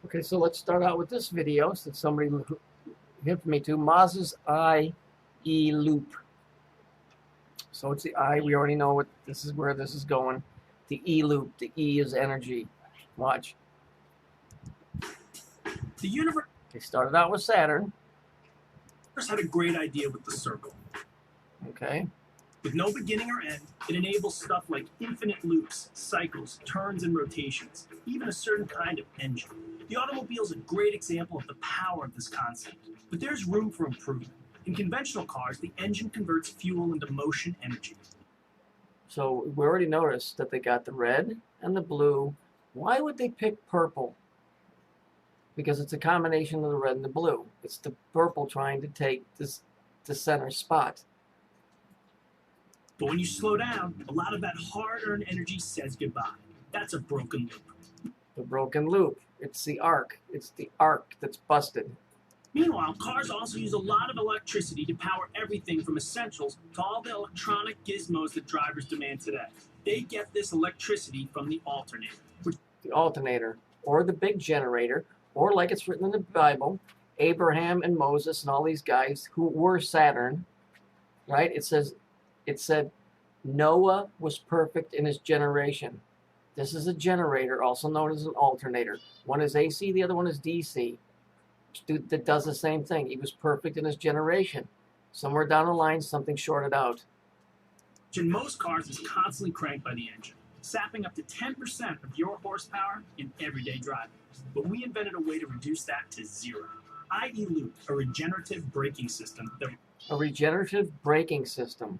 Okay, so let's start out with this video that somebody hit me to, Mazda's IE loop. So it's the I, we already know what this is, where this is going. The E loop, the E is energy. Watch. The universe They started out with Saturn. had a great idea with the circle. Okay. With no beginning or end, it enables stuff like infinite loops, cycles, turns, and rotations, even a certain kind of engine. The automobile is a great example of the power of this concept, but there's room for improvement. In conventional cars, the engine converts fuel into motion energy. So we already noticed that they got the red and the blue. Why would they pick purple? Because it's a combination of the red and the blue. It's the purple trying to take the center spot. But when you slow down, a lot of that hard-earned energy says goodbye. That's a broken loop. The broken loop. It's the arc. It's the arc that's busted. Meanwhile, cars also use a lot of electricity to power everything from essentials to all the electronic gizmos that drivers demand today. They get this electricity from the alternator. The alternator, or the big generator, or like it's written in the Bible, Abraham and Moses and all these guys who were Saturn, right? It said Noah was perfect in his generation. This is a generator, also known as an alternator. One is AC, the other one is DC. That does the same thing. He was perfect in his generation. Somewhere down the line, something shorted out. In most cars is constantly cranked by the engine, sapping up to 10% of your horsepower in everyday driving. But we invented a way to reduce that to zero. IE Loop, a regenerative braking system that A regenerative braking system.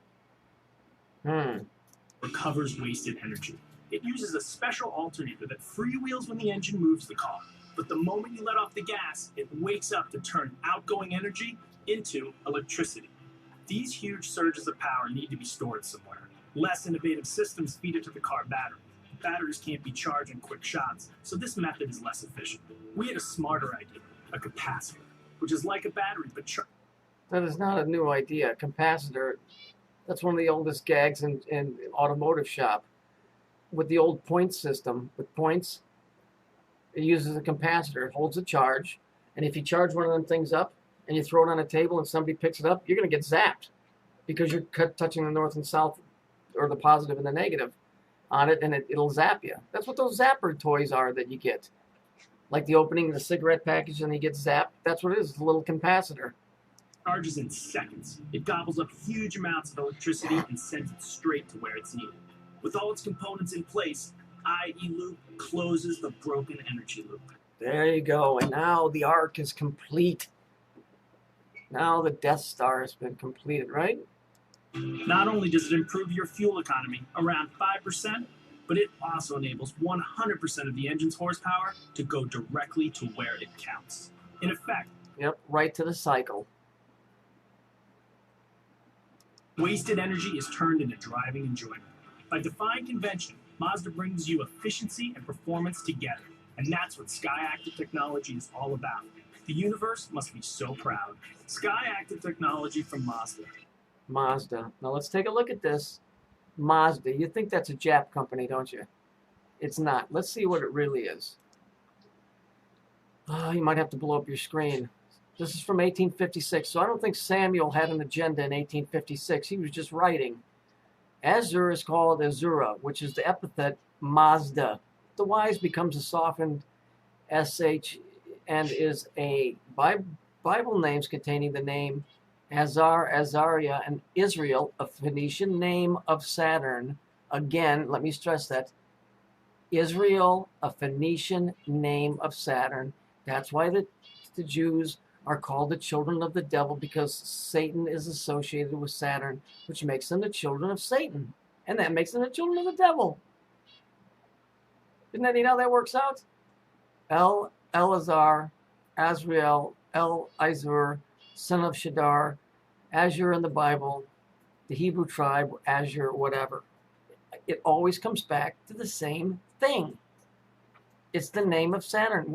recovers wasted energy. It uses a special alternator that freewheels when the engine moves the car. But the moment you let off the gas, it wakes up to turn outgoing energy into electricity. These huge surges of power need to be stored somewhere. Less innovative systems feed it to the car battery. Batteries can't be charged in quick shots, so this method is less efficient. We had a smarter idea, a capacitor, which is like a battery but charged. That is not a new idea. A capacitor, that's one of the oldest gags in automotive shop. With the old point system, with points, it uses a capacitor. It holds a charge, and if you charge one of them things up and you throw it on a table and somebody picks it up, you're going to get zapped because you're touching the north and south, or the positive and the negative on it, and it'll zap you. That's what those zapper toys are that you get. Like the opening of the cigarette package and you get zapped. That's what it is, a little capacitor. Charges in seconds. It gobbles up huge amounts of electricity and sends it straight to where it's needed. With all its components in place, IE Loop closes the broken energy loop. There you go. And now the arc is complete. Now the Death Star has been completed, right? Not only does it improve your fuel economy around 5%, but it also enables 100% of the engine's horsepower to go directly to where it counts. In effect, Yep, right to the cycle. wasted energy is turned into driving enjoyment. By defying convention, Mazda brings you efficiency and performance together. And that's what SkyActiv technology is all about. The universe must be so proud. SkyActiv technology from Mazda. Mazda. Now let's take a look at this. Mazda. You think that's a Jap company, don't you? It's not. Let's see what it really is. Oh, you might have to blow up your screen. This is from 1856, so I don't think Samuel had an agenda in 1856. He was just writing. Azure is called Azura, which is the epithet Mazda. The Y's becomes a softened SH and is a Bible names containing the name Azar, Azariah, and Israel, a Phoenician name of Saturn. Again, let me stress that. Israel, a Phoenician name of Saturn. That's why the Jews are called the children of the devil, because Satan is associated with Saturn, which makes them the children of Satan. And that makes them the children of the devil. Isn't that neat how that works out? Elazar, Azrael, El-Izur, son of Shadar, Azure in the Bible, the Hebrew tribe, Azure, whatever. It always comes back to the same thing. It's the name of Saturn.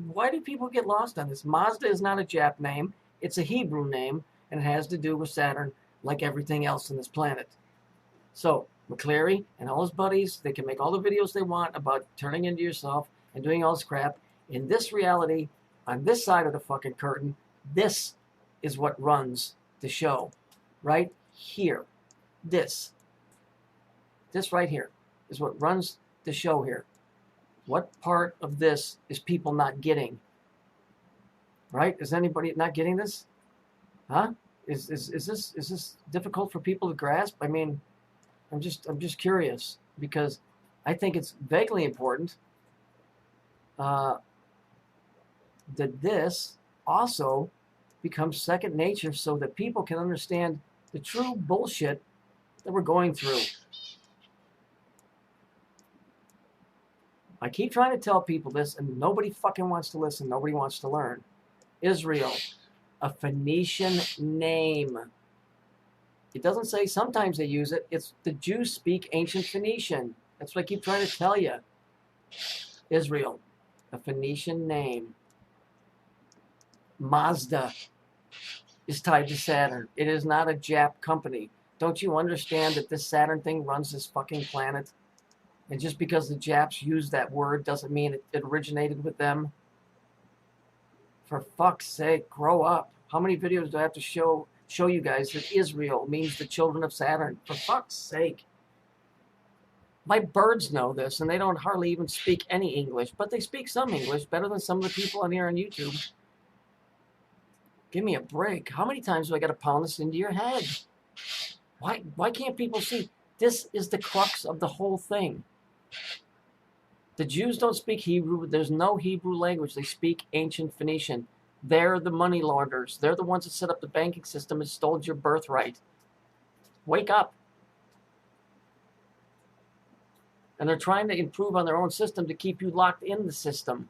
Why do people get lost on this? Mazda is not a Jap name. It's a Hebrew name, and it has to do with Saturn like everything else on this planet. So, McCleary and all his buddies, they can make all the videos they want about turning into yourself and doing all this crap. In this reality, on this side of the fucking curtain, this is what runs the show. Right here. This right here is what runs the show here. What part of this is people not getting? Right? Is anybody not getting this? Huh? Is this difficult for people to grasp? I mean, I'm just curious because I think it's vaguely important that this also becomes second nature so that people can understand the true bullshit that we're going through. I keep trying to tell people this, and nobody fucking wants to listen. Nobody wants to learn. Israel, a Phoenician name. It doesn't say sometimes they use it. It's the Jews speak ancient Phoenician. That's what I keep trying to tell you. Israel, a Phoenician name. Mazda is tied to Saturn. It is not a Jap company. Don't you understand that this Saturn thing runs this fucking planet? And just because the Japs use that word doesn't mean it originated with them. For fuck's sake, grow up. How many videos do I have to show you guys that Israel means the children of Saturn? For fuck's sake. My birds know this, and they don't hardly even speak any English, but they speak some English, better than some of the people on here on YouTube. Give me a break. How many times do I got to pound this into your head? Why can't people see? This is the crux of the whole thing. The Jews don't speak Hebrew. There's no Hebrew language. They speak ancient Phoenician. They're the money launderers. They're the ones that set up the banking system and stole your birthright. Wake up. And they're trying to improve on their own system to keep you locked in the system.